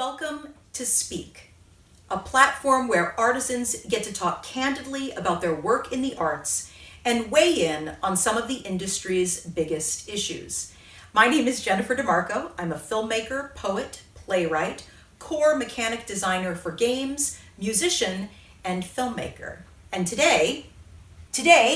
Welcome to Speak, a platform where artisans get to talk candidly about their work in the arts and weigh in on some of the industry's biggest issues. My name is Jennifer DiMarco. I'm a filmmaker, poet, playwright, core mechanic designer for games, musician, and filmmaker. And today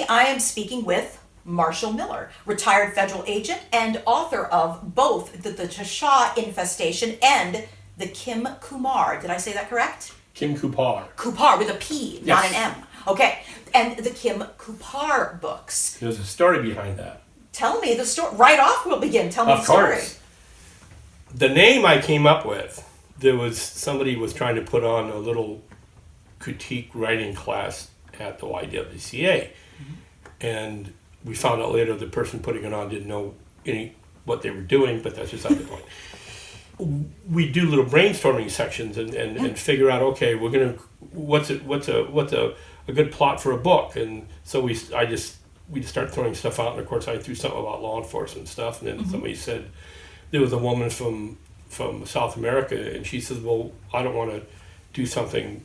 I am speaking with Marshall Miller, retired federal agent and author of both the Tasha Infestation and the Kim Kumar. Did I say that correct? Kim Kupar. Kupar with a P, Yes. not an M. Okay. And the Kim Kupar books. There's a story behind that. Tell me the story. Right off we'll begin. Tell me the story. Of course. The name I came up with, somebody was trying to put on a little critique writing class at the YWCA. Mm-hmm. And we found out later the person putting it on didn't know what they were doing, but that's beside the point. We do little brainstorming sections and figure out, okay, what's a good plot for a book, and so we just start throwing stuff out, and of course I threw something about law enforcement stuff, and then somebody said there was a woman from South America, and she says, well, I don't want to do something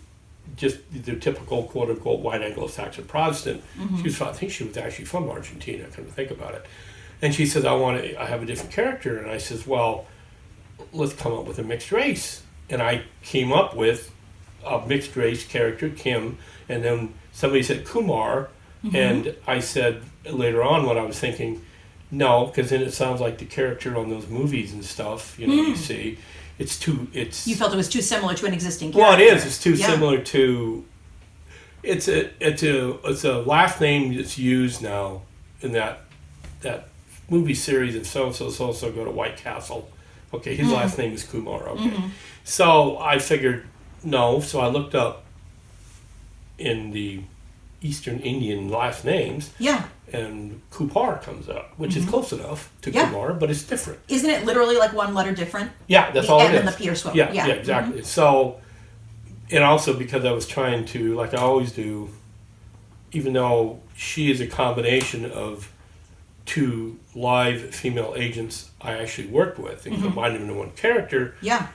just the typical quote unquote white Anglo-Saxon Protestant. I think she was actually from Argentina, come to think about it, and she says, I have a different character, and I says, well, let's come up with a mixed race. And I came up with a mixed race character, Kim, and then somebody said Kumar, and I said later on what I was thinking, no, because then it sounds like the character on those movies and stuff, you see, you felt it was too similar to an existing character. Well, it is. It's too similar to, it's a last name that's used now in that movie series of so-and-so go to White Castle. Okay, his last name is Kumar. Okay, so I figured no. So I looked up in the Eastern Indian last names. Yeah. And Kupar comes up, which is close enough to Kumar, but it's different. Isn't it literally like one letter different? Yeah, that's all it is. And then the P or swell. Yeah, exactly. So, and also because I was trying to, like I always do, even though she is a combination of two live female agents I actually worked with and combined them into one character. Yeah.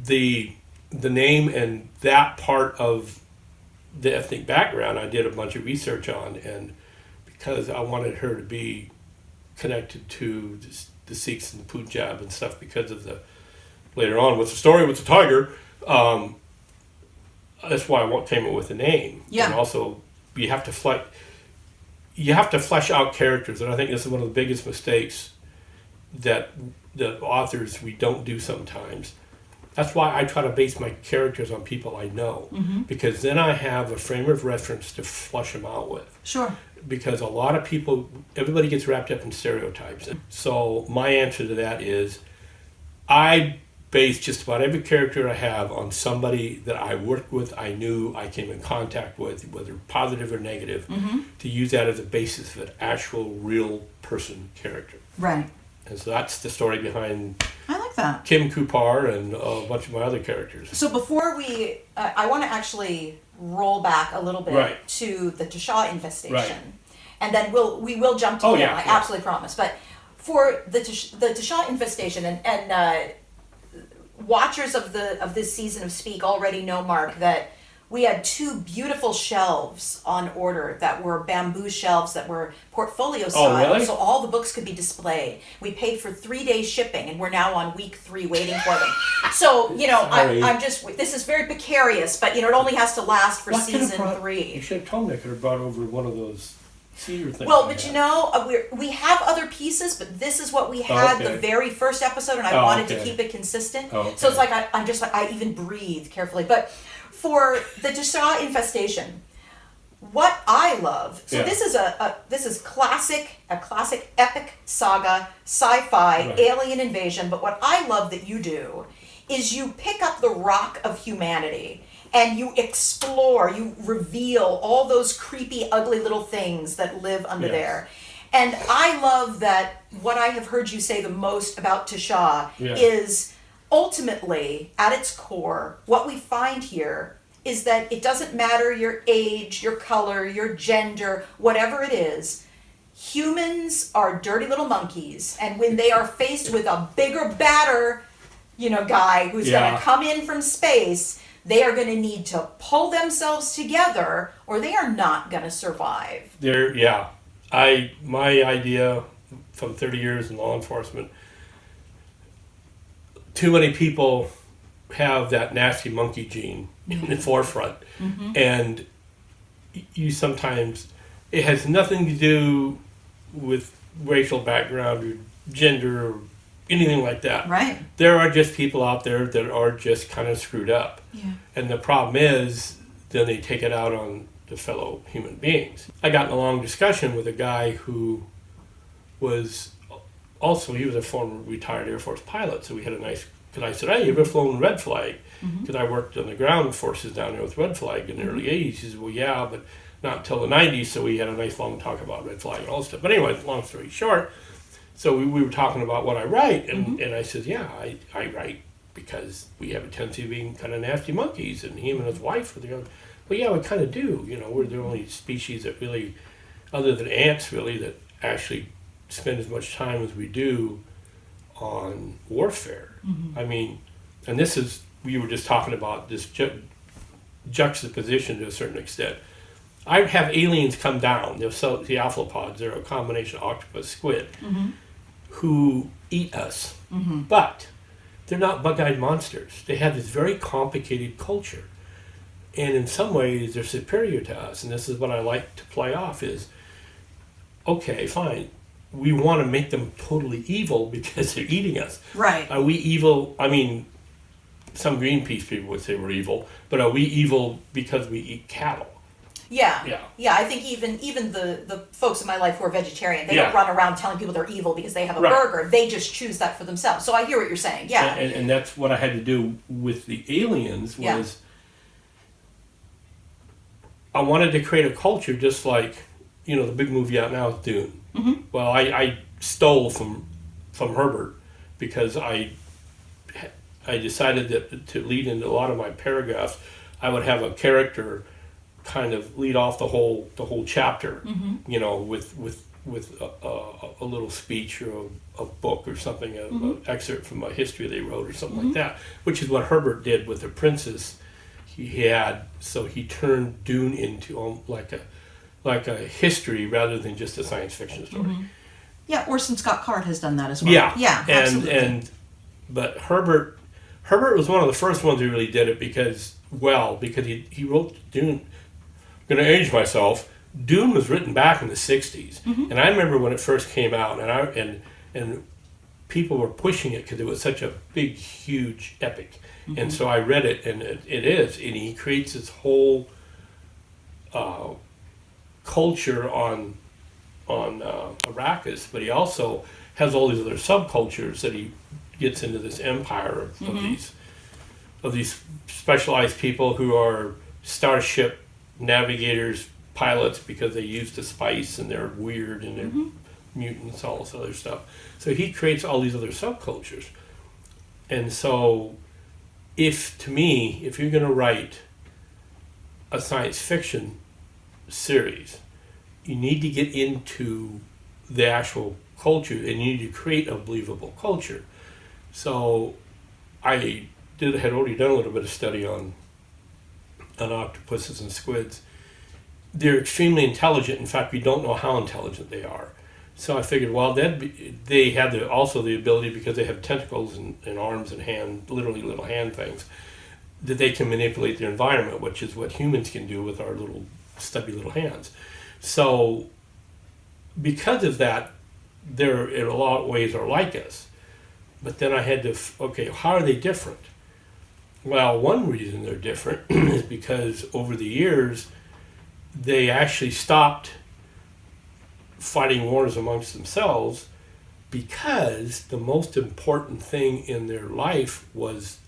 The name and that part of the ethnic background I did a bunch of research on, and because I wanted her to be connected to the Sikhs and the Punjab and stuff because of later on with the story with the tiger, that's why I came up with the name. Yeah. And also you have to flesh out characters, and I think this is one of the biggest mistakes that the authors we don't do sometimes. That's why I try to base my characters on people I know, because then I have a frame of reference to flesh them out with. Sure. Because a lot of people, everybody gets wrapped up in stereotypes. So my answer to that is, I base just about every character I have on somebody that I worked with, I knew, I came in contact with, whether positive or negative, to use that as a basis of an actual real person character. Right. And so that's the story behind I like that. Kim Kupar and a bunch of my other characters. So before I want to actually roll back a little bit to the Tasha Infestation, and then we will jump to Kim. I absolutely promise. But for the Tasha Infestation, and watchers of this season of Speak already know, Mark, that we had two beautiful shelves on order that were bamboo shelves that were portfolio style. Oh, really? So all the books could be displayed. We paid for 3-day shipping, and we're now on week 3 waiting for them. So, I'm just, this is very precarious, but, it only has to last for season 3. You should have told me I could have brought over one of those cedar things. Well, but we have other pieces, but this is what we had the very first episode, and I wanted to keep it consistent. So it's like I even breathe carefully. But for the Tasha Infestation, what I love, this is a classic epic saga, sci-fi, alien invasion, but what I love that you do is you pick up the rock of humanity and you explore, you reveal all those creepy, ugly little things that live under there. And I love that what I have heard you say the most about Tasha is ultimately, at its core, what we find here is that it doesn't matter your age, your color, your gender, whatever it is, humans are dirty little monkeys, and when they are faced with a bigger, badder guy who's going to come in from space, they are going to need to pull themselves together or they are not going to survive. My idea from 30 years in law enforcement, too many people have that nasty monkey gene in the forefront. Mm-hmm. And you sometimes, it has nothing to do with racial background or gender or anything like that. Right. There are just people out there that are just kind of screwed up. Yeah. And the problem is, then they take it out on the fellow human beings. I got in a long discussion with a guy who was he was a former retired Air Force pilot, so we had a nice, because I said, hey, you ever flown red flag? Because I worked on the ground forces down there with red flag in the early 80s. He says, well, yeah, but not until the 90s, so we had a nice long talk about red flag and all that stuff. But anyway, long story short, so we were talking about what I write, and I said, yeah, I write because we have a tendency of being kind of nasty monkeys, and him and his wife were going, well, yeah, we kind of do. We're the only species that really, other than ants really, that actually spend as much time as we do on warfare. I mean, and this is, we were just talking about this juxtaposition to a certain extent. I have aliens come down, the cephalopods, they're a combination of octopus, squid, who eat us. But they're not bug-eyed monsters. They have this very complicated culture. And in some ways, they're superior to us. And this is what I like to play off is, okay, fine. We want to make them totally evil because they're eating us. Right. Are we evil? I mean, some Greenpeace people would say we're evil, but are we evil because we eat cattle? Yeah. I think even the folks in my life who are vegetarian, they don't run around telling people they're evil because they have a burger. They just choose that for themselves. So I hear what you're saying. Yeah. And that's what I had to do with the aliens was I wanted to create a culture just like, the big movie out now is Dune. Well, I stole from Herbert because I decided that to lead into a lot of my paragraphs, I would have a character kind of lead off the whole chapter, with a little speech or a book or something, an excerpt from a history they wrote or something like that, which is what Herbert did with the princess he had. So he turned Dune into like a history rather than just a science fiction story. Yeah, Orson Scott Card has done that as well. Yeah, absolutely. But Herbert was one of the first ones who really did it because he wrote Dune. I'm going to age myself. Dune was written back in the 60s, and I remember when it first came out, and people were pushing it because it was such a big, huge epic, and so I read it, and it is, and he creates this whole culture on Arrakis, but he also has all these other subcultures that he gets into this empire of these specialized people who are starship navigators, pilots, because they use the spice and they're weird and they're mutants, all this other stuff. So he creates all these other subcultures. And so if you're going to write a science fiction series, you need to get into the actual culture and you need to create a believable culture. So I had already done a little bit of study on octopuses and squids. They're extremely intelligent. In fact, we don't know how intelligent they are. So I figured, well, they have also the ability, because they have tentacles and arms and hands, literally little hand things, that they can manipulate their environment, which is what humans can do with our little stubby little hands. So because of that, they're in a lot of ways are like us. But then I had to, how are they different? Well, one reason they're different is because over the years, they actually stopped fighting wars amongst themselves because the most important thing in their life was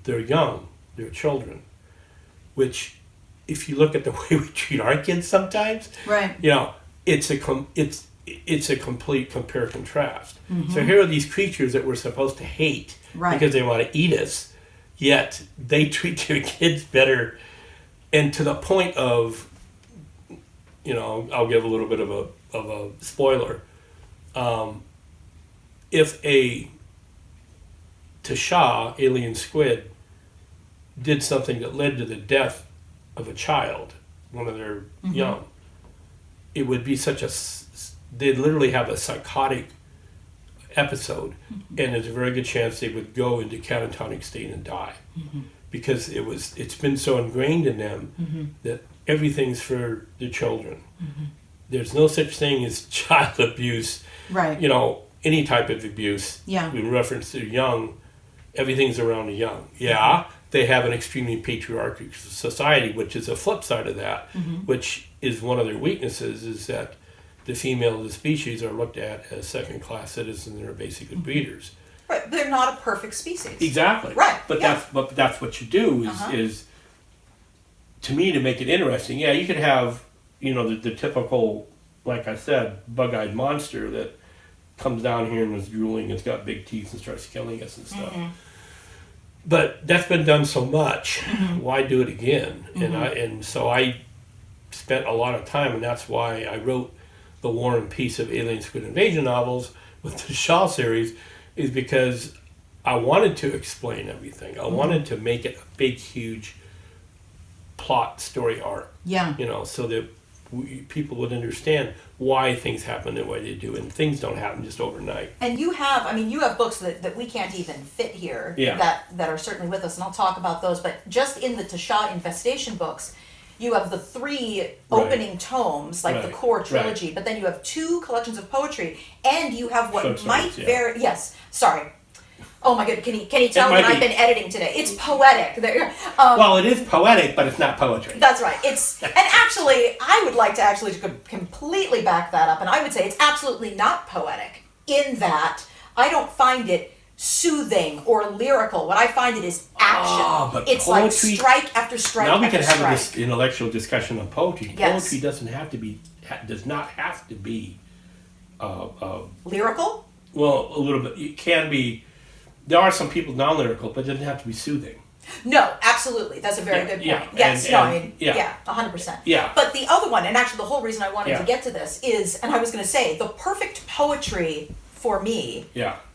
their young, their children, which if you look at the way we treat our kids sometimes, right? It's a complete compare contrast. So here are these creatures that we're supposed to hate because they want to eat us, yet they treat their kids better, and to the point of, I'll give a little bit of a spoiler. If a Tasha, Alien Squid, did something that led to the death of a child, one of their young, it would be they'd literally have a psychotic episode, and there's a very good chance they would go into catatonic state and die, because it's been so ingrained in them that everything's for the children. There's no such thing as child abuse, right? Any type of abuse. In reference to young, everything's around the young. They have an extremely patriarchal society, which is a flip side of that, which is one of their weaknesses, is that the female of the species are looked at as second-class citizens and are basically breeders. Right, they're not a perfect species. Exactly. Right. But that's what you do is, to me, to make it interesting. Yeah, you could have, the typical, like I said, bug-eyed monster that comes down here and is drooling, it's got big teeth and starts killing us and stuff. But that's been done so much. Why do it again? And so I spent a lot of time, and that's why I wrote the War and Peace of Alien Squid Invasion novels with the Shaw series, is because I wanted to explain everything. I wanted to make it a big, huge plot story arc. So that people would understand why things happen the way they do, and things don't happen just overnight. And you have books that we can't even fit here that are certainly with us, and I'll talk about those, but just in the Tasha Infestation books, you have the 3 opening tomes, like the core trilogy, but then you have 2 collections of poetry, and you have what oh my god, can you tell that I've been editing today? It's poetic. Well, it is poetic, but it's not poetry. That's right. And actually, I would like to completely back that up, and I would say it's absolutely not poetic, in that I don't find it soothing or lyrical. What I find it is action. But it's poetry, like strike after strike now we after can have strike. this intellectual discussion on poetry. Yes. Poetry does not have to be lyrical? Well, a little bit. It can be. There are some people non-lyrical, but it doesn't have to be soothing. No, absolutely. That's a very good point. Yes, 100%. Yeah. But the other one, and actually the whole reason I wanted to get to this is, and I was going to say, the perfect poetry for me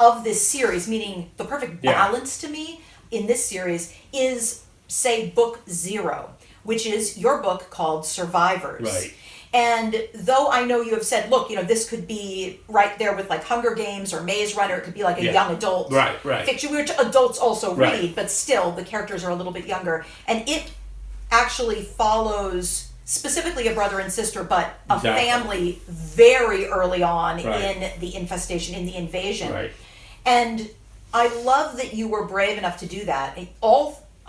of this series, meaning the perfect balance to me in this series, is, say, book 0, which is your book called Survivors. Right. And though I know you have said, look, this could be right there with like Hunger Games or Maze Runner, it could be like a young adult fiction, which adults also read, but still the characters are a little bit younger. And it actually follows specifically a brother and sister, but a family very early on in the infestation, in the invasion. Right. And I love that you were brave enough to do that.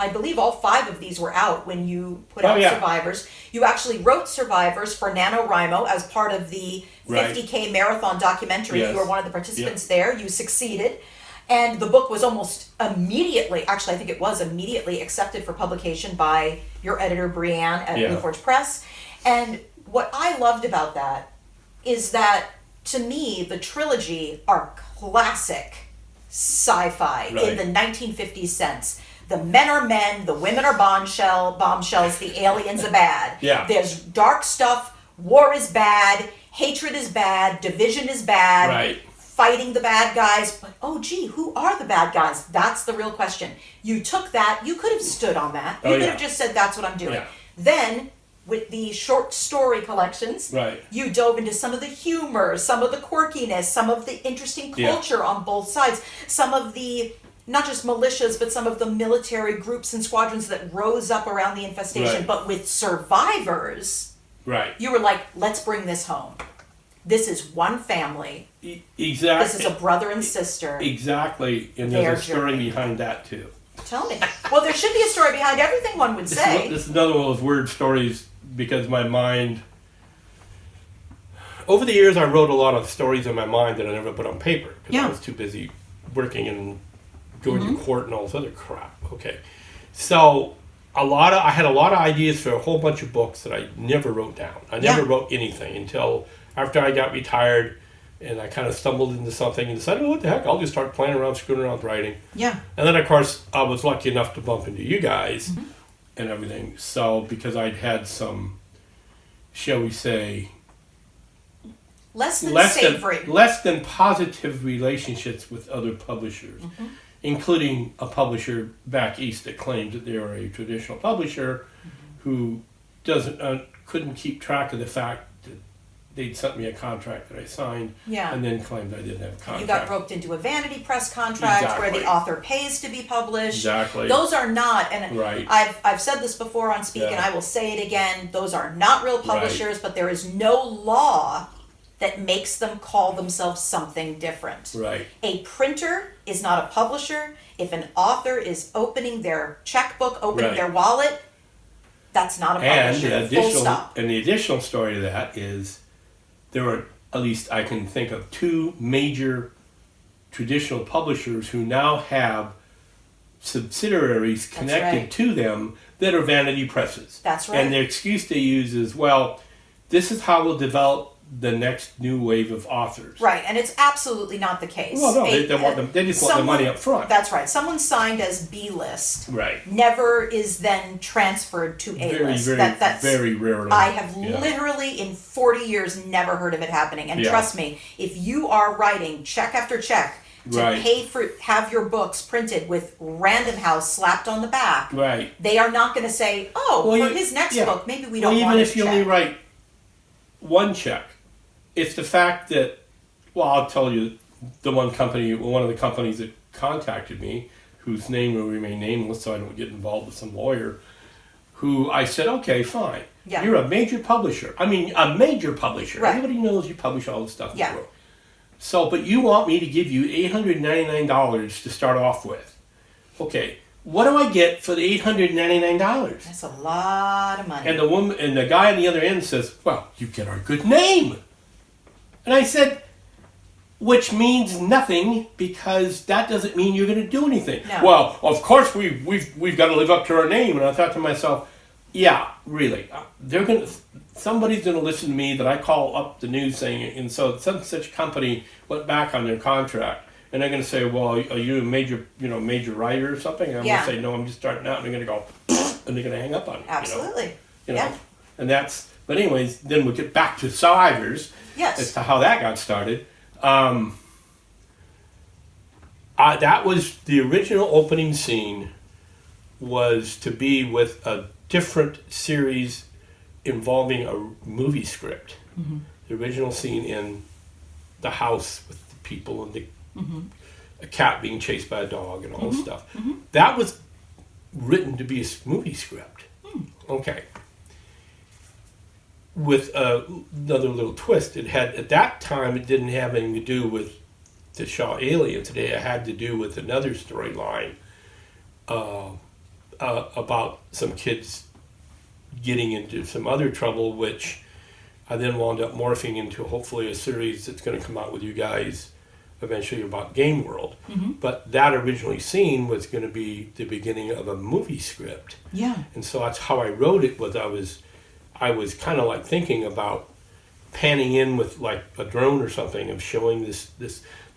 I believe all 5 of these were out when you put out Survivors. You actually wrote Survivors for NaNoWriMo as part of the 50K marathon documentary. You were one of the participants there. You succeeded. And the book was almost immediately, actually I think it was immediately accepted for publication by your editor Brianne at Blue Forge Press. And what I loved about that is that, to me, the trilogy are classic sci-fi in the 1950s sense. The men are men, the women are bombshells, the aliens are bad. There's dark stuff, war is bad, hatred is bad, division is bad, fighting the bad guys. But who are the bad guys? That's the real question. You took that, you could have stood on that. You could have just said, that's what I'm doing. Then, with the short story collections, you dove into some of the humor, some of the quirkiness, some of the interesting culture on both sides, some of the not just militias, but some of the military groups and squadrons that rose up around the infestation. But with Survivors, you were like, let's bring this home. This is one family. Exactly. This is a brother and sister. Exactly. And there's a story behind that, too. Tell me. Well, there should be a story behind everything one would say. This is another one of those weird stories, because my mind... Over the years, I wrote a lot of stories in my mind that I never put on paper, because I was too busy working and going to court and all this other crap. Okay. So I had a lot of ideas for a whole bunch of books that I never wrote down. I never wrote anything until after I got retired, and I kind of stumbled into something and decided, what the heck, I'll just start playing around, screwing around with writing. And then, of course, I was lucky enough to bump into you guys and everything. So, because I'd had some, shall we say, less than positive relationships with other publishers. including a publisher back east that claimed that they were a traditional publisher who couldn't keep track of the fact that they'd sent me a contract that I signed and then claimed I didn't have a contract. You got roped into a vanity press contract where the author pays to be published. Exactly. Those are not, and I've said this before on Speak, and I will say it again, those are not real publishers, but there is no law that makes them call themselves something different. Right. A printer is not a publisher. If an author is opening their checkbook, opening their wallet, that's not a publisher. Full stop. And the additional story to that is there are, at least I can think of, 2 major traditional publishers who now have subsidiaries connected to them that are vanity presses. That's right. And the excuse they use is, well, this is how we'll develop the next new wave of authors. Right, and it's absolutely not the case. Well, no, they just want the money up front. That's right. Someone signed as B-list right. never is then transferred to A-list. That's very rarely. I have literally in 40 years never heard of it happening. And trust me, if you are writing check after check to pay for, have your books printed with Random House slapped on the back, they are not going to say, for his next book, maybe we don't want his check. Even if you only write one check, it's the fact that, well, I'll tell you, one of the companies that contacted me, whose name will remain nameless so I don't get involved with some lawyer, who I said, okay, fine. Yeah. You're a major publisher. I mean, a major publisher. Right. Everybody knows you publish all the stuff in the world. So, but you want me to give you $899 to start off with. Okay, what do I get for the $899? That's a lot of money. And the guy on the other end says, well, you get our good name. And I said, which means nothing, because that doesn't mean you're going to do anything. No. Well, of course we've got to live up to our name. And I thought to myself, yeah, really, somebody's going to listen to me that I call up the news saying, and so some such company went back on their contract, and they're going to say, well, are you a major writer or something? And I'm going to say, no, I'm just starting out, and they're going to go, and they're going to hang up on me. Absolutely. You know? And that's, but anyways, then we'll get back to Survivors. Yes. As to how that got started. That was the original opening scene, was to be with a different series involving a movie script. Mm-hmm. The original scene in the house with the people and a cat being chased by a dog and all this stuff. Mm-hmm. That was written to be a movie script. Okay. With another little twist. It had, at that time, it didn't have anything to do with the Shaw Alien. Today it had to do with another storyline about some kids getting into some other trouble, which I then wound up morphing into hopefully a series that's going to come out with you guys eventually about Game World. Mm-hmm. But that originally scene was going to be the beginning of a movie script. Yeah. And so that's how I wrote it. I was kind of like thinking about panning in with like a drone or something of showing this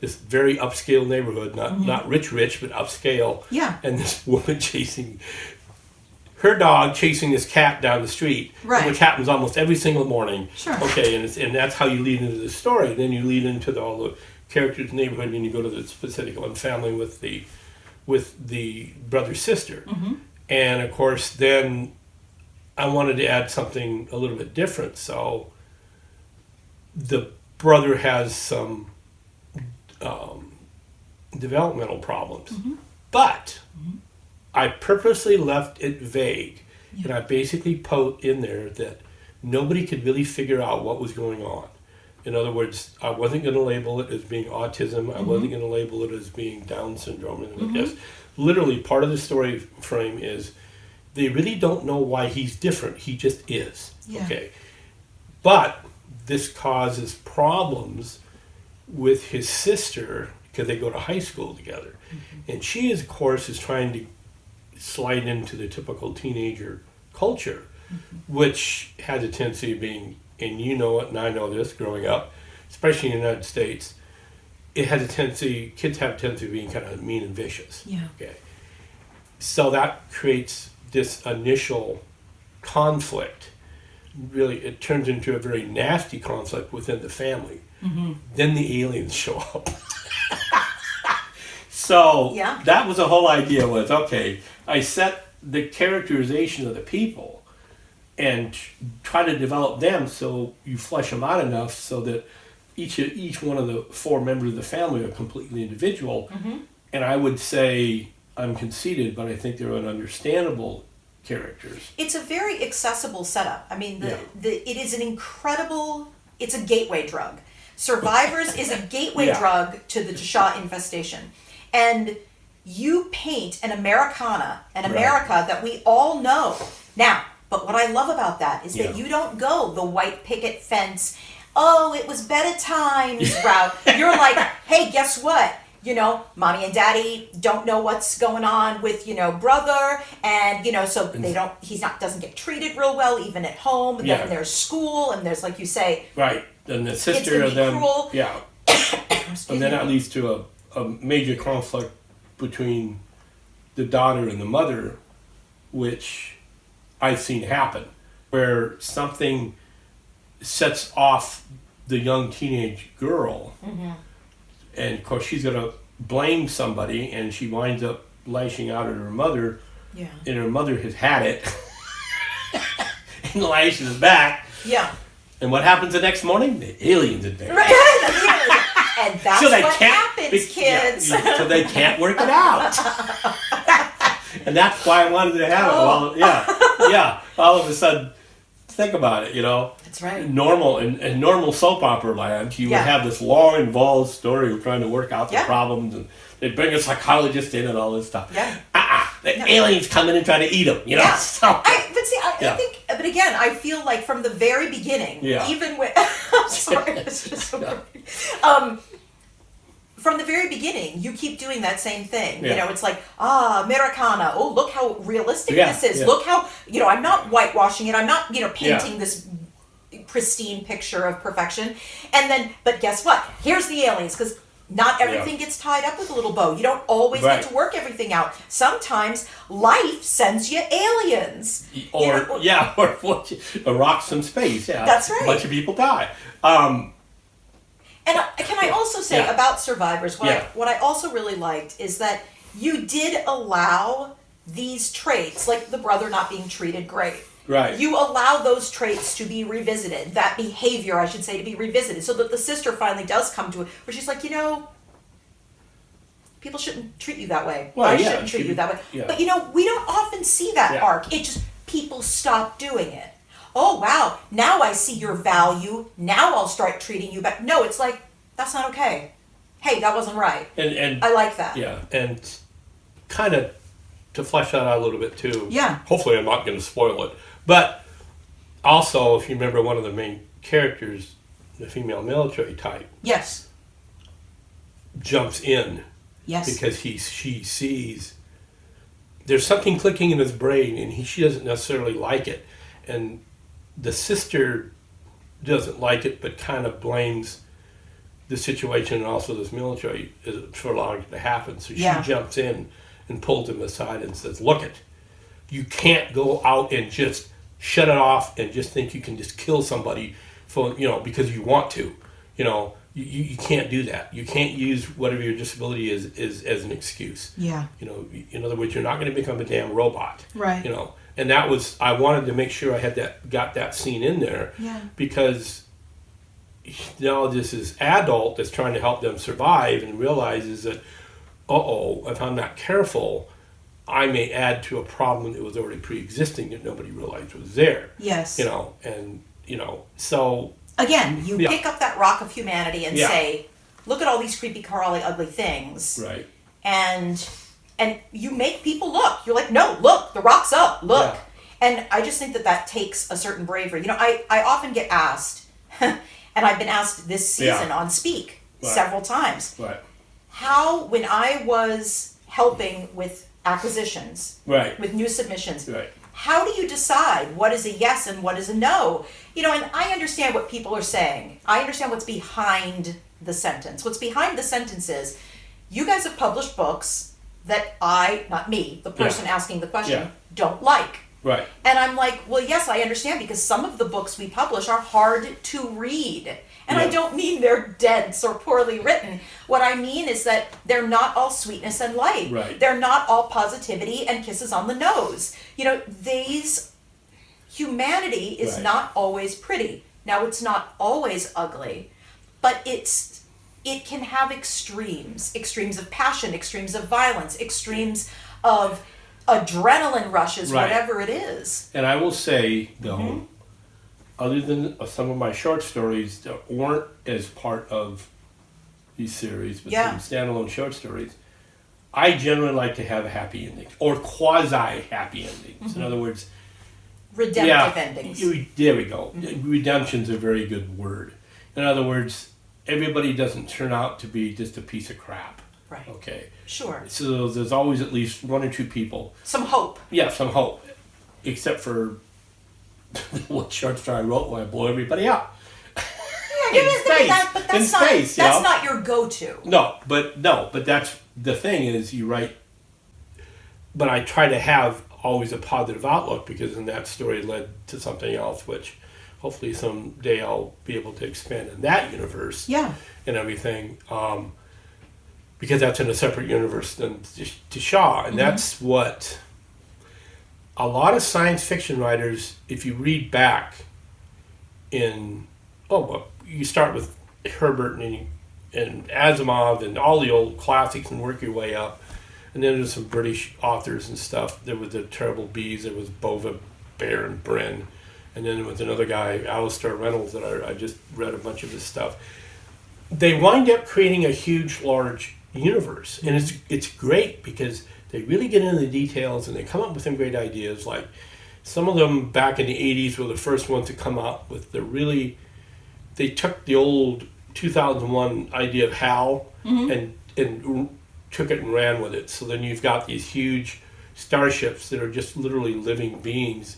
very upscale neighborhood, not rich, but upscale. Yeah. And this woman chasing her dog, chasing this cat down the street, which happens almost every single morning. Sure. Okay, and that's how you lead into the story. Then you lead into all the characters in the neighborhood, and you go to the specific one family with the brother sister, and of course then I wanted to add something a little bit different. So the brother has some developmental problems, but I purposely left it vague, and I basically put in there that nobody could really figure out what was going on. In other words, I wasn't going to label it as being autism. I wasn't going to label it as being Down syndrome. And just literally part of the story frame is they really don't know why he's different. He just is. Yeah. Okay. But this causes problems with his sister because they go to high school together. And she, of course, is trying to slide into the typical teenager culture, which has a tendency of being, and you know it and I know this growing up, especially in the United States, kids have a tendency of being kind of mean and vicious. Yeah. Okay. So that creates this initial conflict. Really, it turns into a very nasty conflict within the family. Then the aliens show up. So that was the whole idea was, okay, I set the characterization of the people and try to develop them so you flesh them out enough so that each one of the 4 members of the family are completely individual. Mm-hmm. And I would say I'm conceited, but I think they're an understandable characters. It's a very accessible setup. I mean, it is an incredible, it's a gateway drug. Survivors is a gateway drug to the Deshaw infestation. And you paint an Americana, an America that we all know. Now, but what I love about that is that you don't go the white picket fence, oh, it was better times route. You're like, hey, guess what? You know, mommy and daddy don't know what's going on with, you know, brother, and, you know, so they doesn't get treated real well even at home. And then there's school, and there's, like you say, right. And the sister of them, cruel. And then that leads to a major conflict between the daughter and the mother, which I've seen happen, where something sets off the young teenage girl. Mm-hmm. And of course, she's going to blame somebody, and she winds up lashing out at her mother. Yeah. And her mother has had it and lashes back. Yeah. And what happens the next morning? The aliens invade. Right. And that's what happens, kids. Yeah, so they can't work it out. And that's why I wanted to have it. All of a sudden, think about it, you know. That's right. Normal in normal soap opera land, you would have this long involved story of trying to work out the problems, and they bring a psychologist in and all this stuff. Yeah. The aliens come in and try to eat them, you know. Yeah. So, I think, but again, I feel like from the very beginning, even when I'm sorry, it's just so from the very beginning, you keep doing that same thing. You know, it's like, Americana. Oh, look how realistic this is. Look how, you know, I'm not whitewashing it. I'm not, you know, painting this pristine picture of perfection. And then, but guess what? Here's the aliens, because not everything gets tied up with a little bow. You don't always get to work everything out. Sometimes life sends you aliens. Or rocks from space. Yeah, that's right. A bunch of people die. And can I also say about Survivors, what I also really liked is that you did allow these traits, like the brother not being treated great. Right. You allow those traits to be revisited, that behavior, I should say, to be revisited, so that the sister finally does come to it, where she's like, you know, people shouldn't treat you that way. Well, I shouldn't treat you that way. Yeah. But, you know, we don't often see that arc. It just, people stop doing it. Oh, wow, now I see your value. Now I'll start treating you back. No, it's like, that's not okay. Hey, that wasn't right. And I like that. Yeah, and kind of to flesh that out a little bit too. Yeah. Hopefully I'm not going to spoil it. But also, if you remember one of the main characters, the female military type. Yes. Jumps in. Yes. Because she sees there's something clicking in his brain, and she doesn't necessarily like it. And the sister doesn't like it, but kind of blames the situation and also this military for allowing it to happen. So she jumps in and pulls him aside and says, look it, you can't go out and just shut it off and just think you can just kill somebody for, you know, because you want to. You know, you can't do that. You can't use whatever your disability is as an excuse. Yeah. You know, in other words, you're not going to become a damn robot. Right. You know, and that was, I wanted to make sure I had got that scene in there. Yeah. Because now this is adult that's trying to help them survive and realizes that, if I'm not careful, I may add to a problem that was already pre-existing that nobody realized was there. Yes. You know, and, you know, so... Again, you pick up that rock of humanity and say, look at all these creepy, crawly, ugly things. Right. And you make people look. You're like, no, look, the rock's up, look. Yeah. And I just think that takes a certain bravery. You know, I often get asked, and I've been asked this season on Speak several times. Right. How, when I was helping with acquisitions, with new submissions, how do you decide what is a yes and what is a no? You know, and I understand what people are saying. I understand what's behind the sentence. What's behind the sentence is, you guys have published books that not me, the person asking the question, don't like. Right. And I'm like, well, yes, I understand, because some of the books we publish are hard to read. And I don't mean they're dense or poorly written. What I mean is that they're not all sweetness and light. Right. They're not all positivity and kisses on the nose. Humanity is not always pretty. Now, it's not always ugly, but it can have extremes of passion, extremes of violence, extremes of adrenaline rushes, whatever it is. And I will say, though, other than some of my short stories that weren't as part of these series, but some standalone short stories, I generally like to have happy endings, or quasi-happy endings. In other words, redemptive endings. There we go. Redemption's a very good word. In other words, everybody doesn't turn out to be just a piece of crap. Right. Okay. Sure. So there's always at least one or two people. Some hope. Yeah, some hope. Except for what short story I wrote when I blow everybody up. But that's not your go-to. No, but that's the thing is you write. But I try to have always a positive outlook, because then that story led to something else, which hopefully someday I'll be able to expand in that universe. Yeah. And everything. Because that's in a separate universe than to Shaw. And that's what a lot of science fiction writers, if you read back you start with Herbert and Asimov and all the old classics and work your way up. And then there's some British authors and stuff. There was the Terrible Bees, there was Bova, Bear, and Bryn. And then there was another guy, Alistair Reynolds, that I just read a bunch of his stuff. They wind up creating a huge, large universe. And it's great because they really get into the details and they come up with some great ideas. Like some of them back in the 80s were the first ones to come up with they took the old 2001 idea of HAL and took it and ran with it. So then you've got these huge starships that are just literally living beings.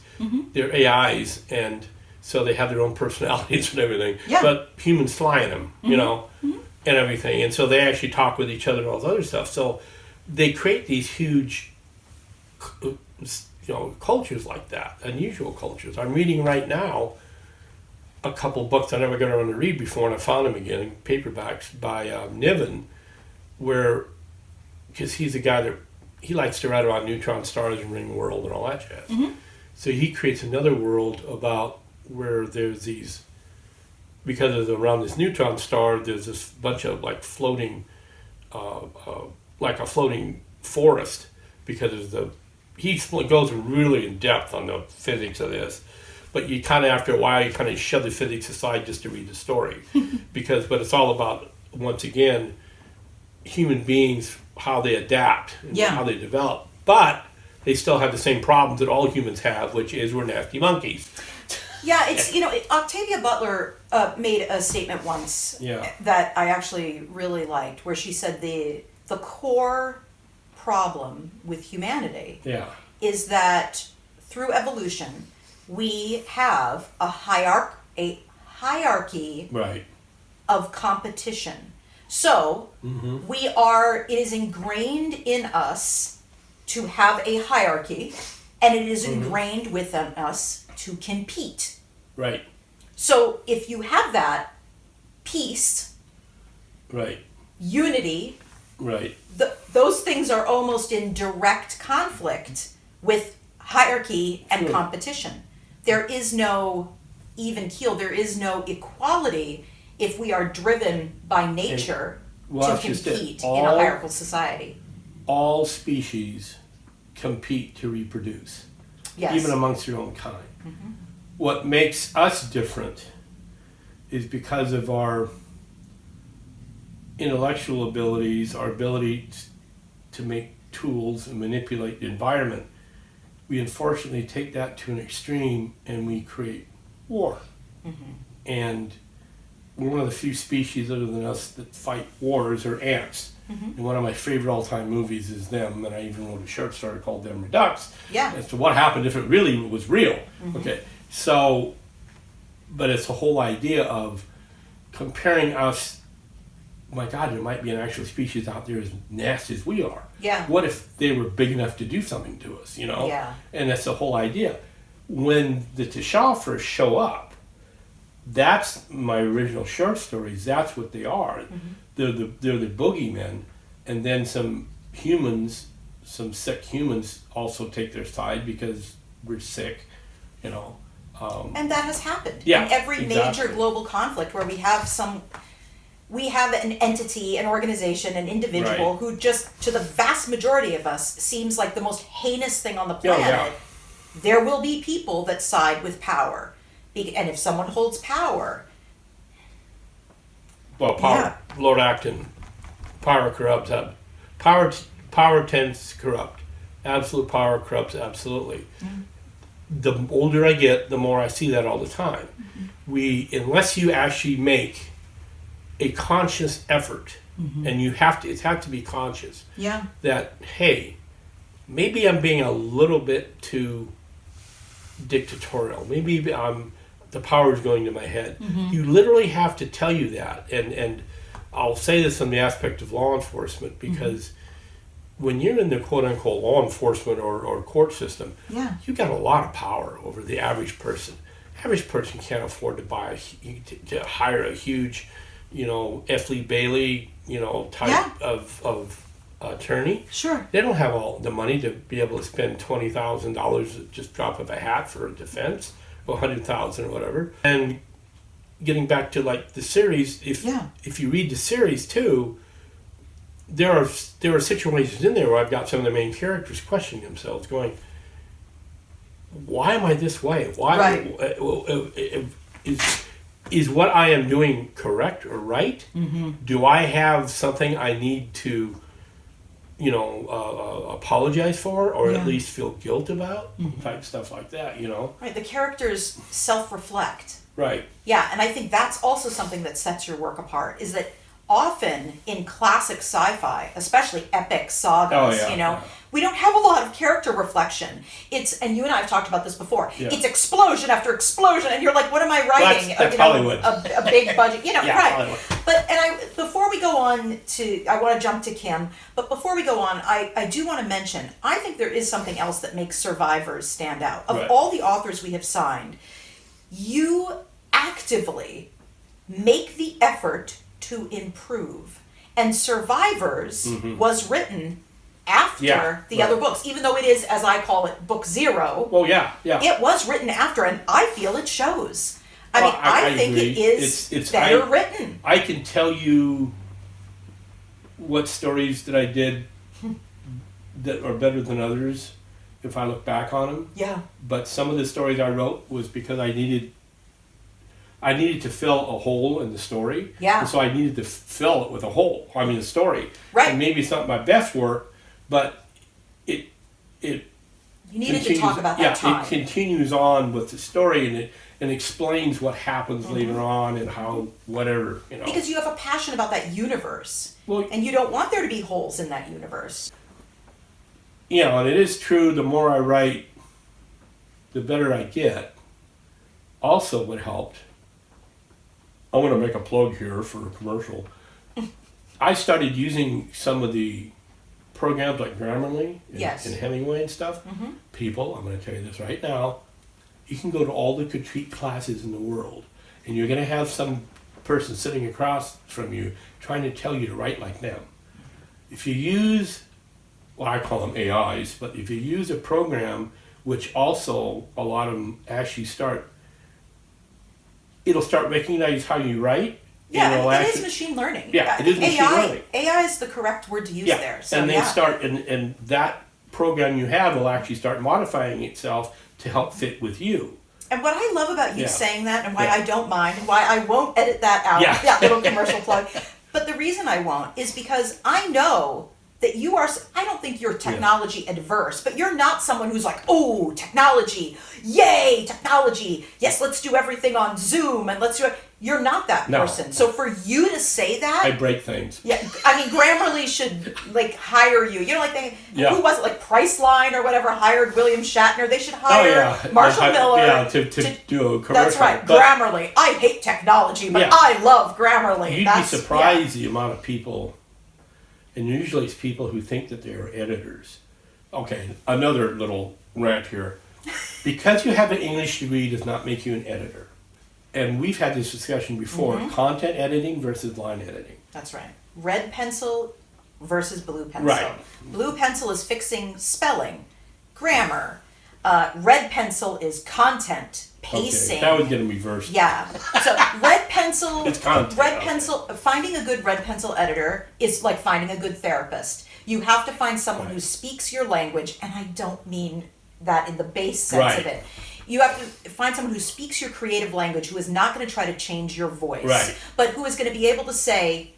They're AIs, and so they have their own personalities and everything. Yeah. But humans flying them, and everything. And so they actually talk with each other and all this other stuff. So they create these huge, cultures like that, unusual cultures. I'm reading right now a couple books I never got around to read before, and I found them again in paperbacks by Niven, because he's a guy that he likes to write about neutron stars and ring world and all that jazz. So he creates another world about where there's these, because of around this neutron star, there's this bunch of like floating, like a floating forest, because of he goes really in depth on the physics of this. But you kind of, after a while, you kind of shove the physics aside just to read the story. But it's all about, once again, human beings, how they adapt and how they develop. But they still have the same problems that all humans have, which is we're nasty monkeys. Yeah, it's, Octavia Butler made a statement once that I actually really liked, where she said the core problem with humanity is that through evolution, we have a hierarchy of competition. So it is ingrained in us to have a hierarchy, and it is ingrained within us to compete. Right. So if you have that, peace, unity, those things are almost in direct conflict with hierarchy and competition. There is no even keel, there is no equality if we are driven by nature to compete in a hierarchical society. All species compete to reproduce, even amongst their own kind. What makes us different is because of our intellectual abilities, our ability to make tools and manipulate the environment. We unfortunately take that to an extreme and we create war. And we're one of the few species other than us that fight wars are ants. And one of my favorite all-time movies is them, and I even wrote a short story called Them Redux as to what happened if it really was real. So, but it's the whole idea of comparing us. My God, there might be an actual species out there as nasty as we are. What if they were big enough to do something to us, And that's the whole idea. When the Tashaw first show up, that's my original short stories. That's what they are. Mm-hmm. They're the boogeymen, and then some humans, some sick humans, also take their side because we're sick, you know. And that has happened Yeah, in every exactly. major global conflict where we have an entity, an organization, an individual Right. who just, to the vast majority of us, seems like the most heinous thing on the planet. Yeah. There will be people that side with power. And if someone holds power... Well, power, Lord Acton, power corrupts. Power tends to corrupt. Absolute power corrupts absolutely. The older I get, the more I see that all the time. Unless you actually make a conscious effort, and it has to be conscious. Yeah. That, hey, maybe I'm being a little bit too dictatorial. Maybe the power is going to my head. You literally have to tell you that, and I'll say this from the aspect of law enforcement, because when you're in the quote-unquote law enforcement or court system, you got a lot of power over the average person. Average person can't afford to hire a huge, F. Lee Bailey, type of attorney. Sure. They don't have all the money to be able to spend $20,000 at just drop of a hat for a defense, or $100,000 or whatever. And getting back to like the series, if you read the series too, there are situations in there where I've got some of the main characters questioning themselves, going, "Why am I this way? Why is what I am doing correct or right? Do I have something I need to, apologize for, or at least feel guilt about?" Type stuff like that, Right, the characters self-reflect. Right. Yeah, and I think that's also something that sets your work apart, is that often in classic sci-fi, especially epic sagas, we don't have a lot of character reflection. And you and I have talked about this before. Yeah. It's explosion after explosion, and you're like, what am I writing? That's Hollywood. A big budget, right. Hollywood. But, before we go on I want to jump to Kim, but before we go on, I do want to mention, I think there is something else that makes Survivors stand out. Of all the authors we have signed, you actively make the effort to improve. And Survivors was written after the other books, even though it is, as I call it, book zero. Well, yeah. It was written after, and I feel it shows. I think agree. It is it's better written. I can tell you what stories that I did that are better than others if I look back on them. Yeah. But some of the stories I wrote was because I needed to fill a hole in the story. Yeah. And so I needed to fill it with a story. Right. And maybe it's not my best work, but it you needed to talk about that time. It continues on with the story, and explains what happens later on and how whatever, Because you have a passion about that universe. Well, and you don't want there to be holes in that universe. And it is true, the more I write, the better I get. Also, what helped, I want to make a plug here for a commercial. I started using some of the programs like Grammarly and Hemingway and stuff. People, I'm going to tell you this right now, you can go to all the critique classes in the world, and you're going to have some person sitting across from you trying to tell you to write like them. If you use, I call them AIs, but if you use a program, which also a lot of them actually it'll start recognize how you write. Yeah, it is machine learning. Yeah, it is machine learning. AI is the correct word to use there. So, and and that program you have will actually start modifying itself to help fit with you. And what I love about you saying that, and why I don't mind, and why I won't edit that out, that little commercial plug, but the reason I won't is because I know that you are, I don't think you're technology adverse, but you're not someone who's like, oh, technology, yay, technology, yes, let's do everything on Zoom, and let's do it. You're not that person. So for you to say that... I break things. Yeah, Grammarly should, hire you. Who was it, Priceline or whatever, hired William Shatner? They should hire Marshall Miller. Yeah, to do a commercial. That's right, Grammarly. I hate technology, but I love Grammarly. You'd be surprised the amount of people, and usually it's people who think that they're editors. Okay, another little rant here. Because you have an English degree does not make you an editor. and we've had this discussion before, content editing versus line editing. That's right. Red pencil versus blue pencil. Right. Blue pencil is fixing spelling, grammar. Red pencil is content, pacing. Okay, that was getting reversed. Yeah. So red pencil, It's content, red okay. pencil, finding a good red pencil editor is like finding a good therapist. You have to find someone who speaks your language, and I don't mean that in the base sense of it. You have to find someone who speaks your creative language, who is not going to try to change your voice, but who is going to be able to say,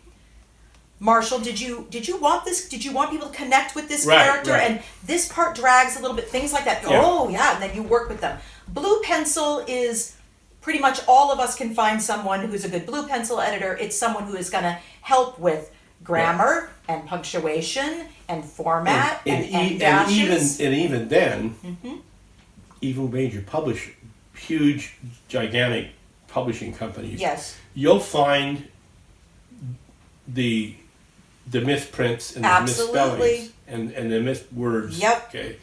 Marshall, did you want this? Did you want people to connect with this character? And this part drags a little bit, things like that. Yeah. Oh, yeah, and then you work with them. Blue pencil is pretty much all of us can find someone who's a good blue pencil editor. It's someone who is going to help with grammar and punctuation and format and dashes. And even then, even major huge, gigantic publishing companies, you'll find the misprints and the misspellings and the missed words. Yep. Okay.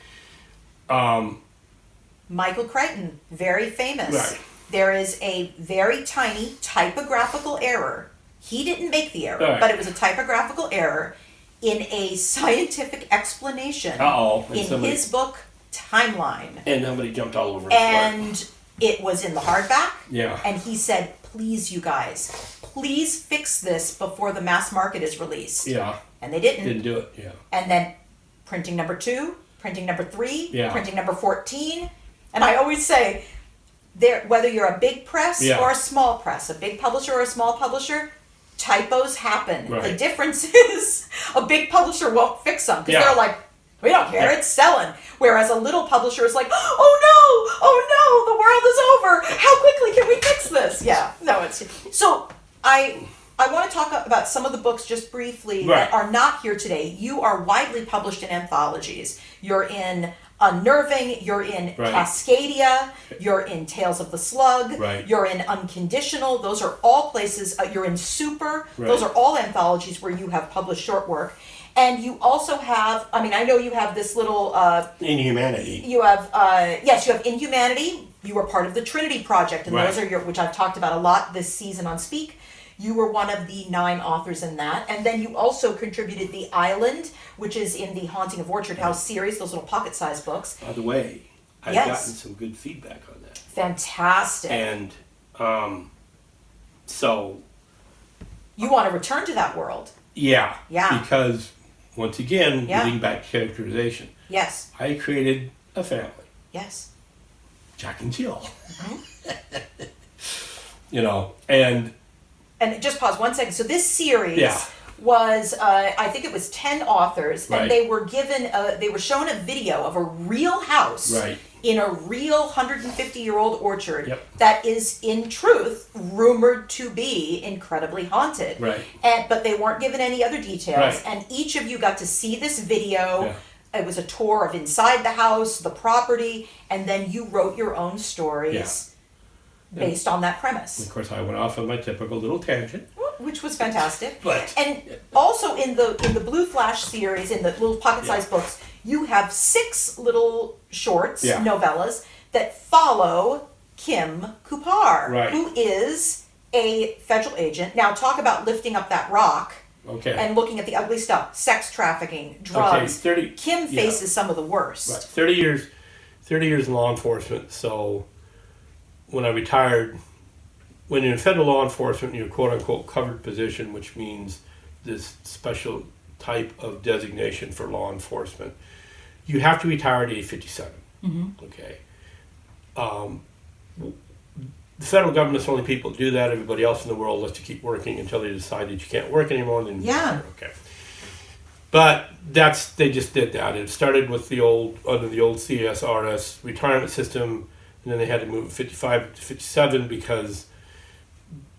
Michael Crichton, very famous. Right. There is a very tiny typographical error. He didn't make the error, but it was a typographical error in a scientific explanation in his book Timeline. And somebody jumped all over it. And it was in the hardback. Yeah. And he said, please, you guys, please fix this before the mass market is released. Yeah. And they didn't. Didn't do it, yeah. And then printing number 2, printing number 3, Yeah. printing number 14. And I always say, whether you're a big press or a small press, a big publisher or a small publisher, typos happen. Right. The difference is a big publisher won't fix them because they're like, we don't care, it's selling. Whereas a little publisher is like, oh no, the world is over. How quickly can we fix this? Yeah, no, it's so. I want to talk about some of the books just briefly that are not here today. You are widely published in anthologies. You're in Unnerving, you're in Cascadia, you're in Tales of the Slug, you're in Unconditional. Those are all places. You're in Super. Those are all anthologies where you have published short work. And you also have, I mean, I know you have this little... Inhumanity. You have, yes, you have Inhumanity. You were part of the Trinity Project, and those are which I've talked about a lot this season on Speak. You were one of the 9 authors in that. And then you also contributed The Island, which is in the Haunting of Orchard House series, those little pocket-sized books. By the way, I've gotten some good feedback on that. Fantastic. And so... You want to return to that world. Yeah. Yeah. Because, once again, getting back to characterization. Yes. I created a family. Yes. Jack and Jill. You know, and just pause 1 second. So this series was, I think it was 10 authors, and they were given, they were shown a video of a real house in a real 150-year-old orchard that is, in truth, rumored to be incredibly haunted. But they weren't given any other details, and each of you got to see this video. It was a tour of inside the house, the property, and then you wrote your own stories. Based on that premise. Of course, I went off on my typical little tangent, which was fantastic. But and also in the Blue Flash series, in the little pocket-sized books, you have 6 little shorts, novellas that follow Kim Kupar, who is a federal agent. Now, talk about lifting up that rock. And looking at the ugly stuff: sex trafficking, drugs. Kim faces some of the worst. 30 years in law enforcement. So when I retired, when you're in federal law enforcement, you're quote-unquote covered position, which means this special type of designation for law enforcement. You have to retire at age 57. Okay. The federal government's the only people that do that. Everybody else in the world lets you keep working until they decide that you can't work anymore. Then okay. But they just did that. It started with under the old CSRS retirement system, and then they had to move 55 to 57 because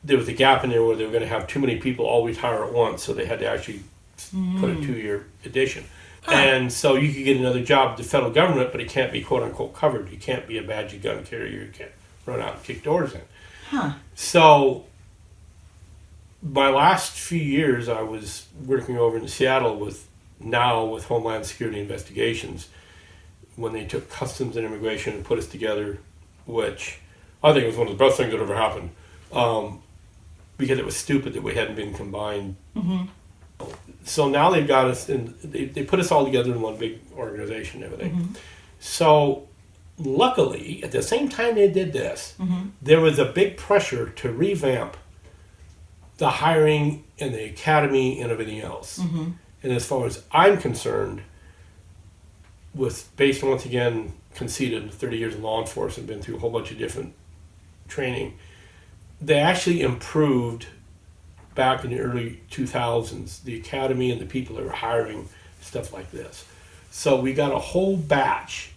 there was a gap in there where they were going to have too many people all retire at once, so they had to actually put a 2-year addition. And so you could get another job with the federal government, but it can't be quote-unquote covered. You can't be a badge gun carrier. You can't run out and kick doors in. So my last few years, I was working over in Seattle with Homeland Security Investigations when they took Customs and Immigration and put us together, which I think was one of the best things that ever happened. because it was stupid that we hadn't been combined. So now they've got us, and they put us all together in one big organization and everything. So luckily, at the same time they did this, there was a big pressure to revamp the hiring and the academy and everything else. And as far as I'm concerned, based on, once again, conceded 30 years in law enforcement, been through a whole bunch of different training, they actually improved back in the early 2000s, the academy and the people that were hiring, stuff like this. So we got a whole batch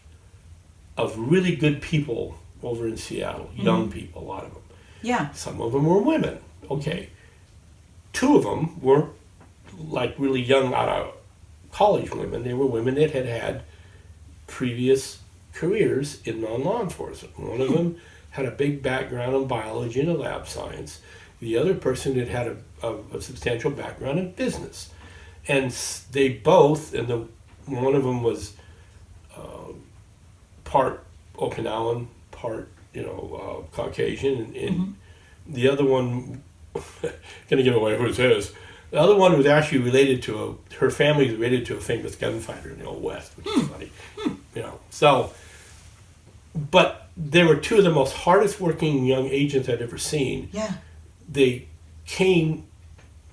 of really good people over in Seattle, young people, a lot of them. Yeah. Some of them were women. Okay. 2 of them were like really young out of college women. They were women that had had previous careers in non-law enforcement. One of them had a big background in biology and lab science. The other person had a substantial background in business. And they both, and one of them was part Okinawan, part Caucasian, and the other one, gonna give away who's his. The other one was actually related to her family was related to a famous gunfighter in the Old West, which is funny, So, but they were 2 of the most hardest working young agents I'd ever seen. Yeah. They came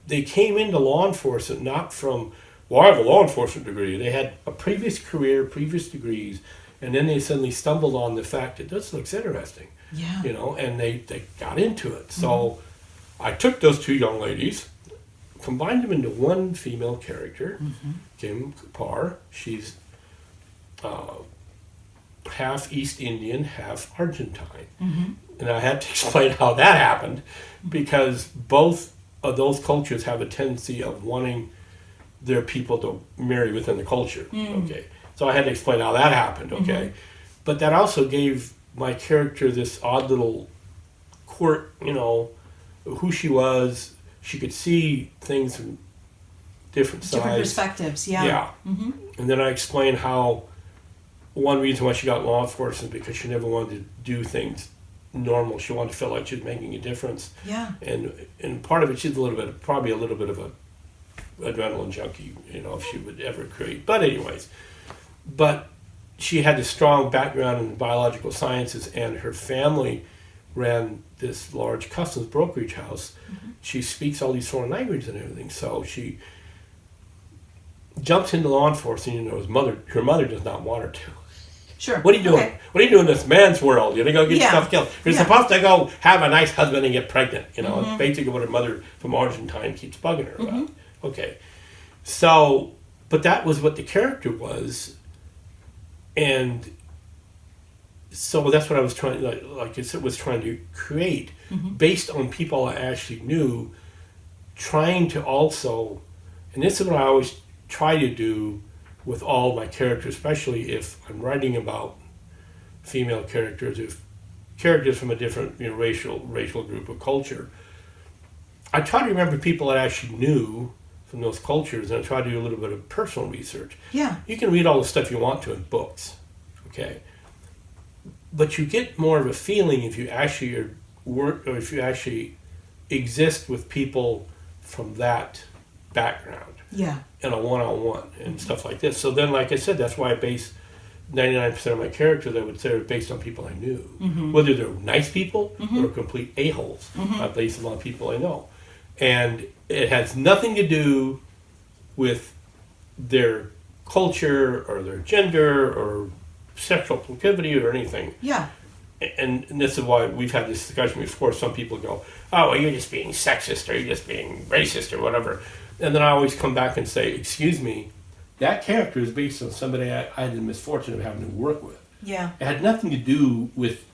into law enforcement not from, well, I have a law enforcement degree. They had a previous career, previous degrees, and then they suddenly stumbled on the fact that this looks interesting. Yeah. And they got into it. So I took those 2 young ladies, combined them into one female character, Kim Kapoor. She's half East Indian, half Argentine. And I had to explain how that happened, because both of those cultures have a tendency of wanting their people to marry within the culture. Okay. So I had to explain how that happened, okay? But that also gave my character this odd little quirk, who she was. She could see things from different sides. Different perspectives, yeah. Yeah. And then I explained how one reason why she got law enforcement because she never wanted to do things normal. She wanted to feel like she was making a difference. Yeah. And part of it, she's probably a little bit of a adrenaline junkie, if she would ever create. But anyways, she had this strong background in biological sciences, and her family ran this large customs brokerage house. She speaks all these foreign languages and everything, so she jumps into law enforcement. Her mother does not want her to. Sure. What are you doing? Okay. What are you doing in this man's world? You're gonna go get yourself killed. You're supposed to go have a nice husband and get pregnant. It's basically what her mother from Argentine keeps bugging her about. Okay. So, but that was what the character was, and so that's what I was trying, like I said, was trying to create based on people I actually knew, trying to also, and this is what I always try to do with all my characters, especially if I'm writing about female characters, if characters from a different racial group or culture, I try to remember people I actually knew from those cultures, and I try to do a little bit of personal research. Yeah. You can read all the stuff you want to in books, okay? But you get more of a feeling if you actually if you actually exist with people from that background. Yeah. In a one-on-one and stuff like this. So then, like I said, that's why I base 99% of my characters, I would say, are based on people I knew. Whether they're nice people or complete a-holes. I base them on people I know. And it has nothing to do with their culture or their gender or sexual proclivity or anything. Yeah. And this is why we've had this discussion before. Some people go, oh, well, you're just being sexist or you're just being racist or whatever. And then I always come back and say, excuse me, that character is based on somebody I had the misfortune of having to work with. Yeah. It had nothing to do with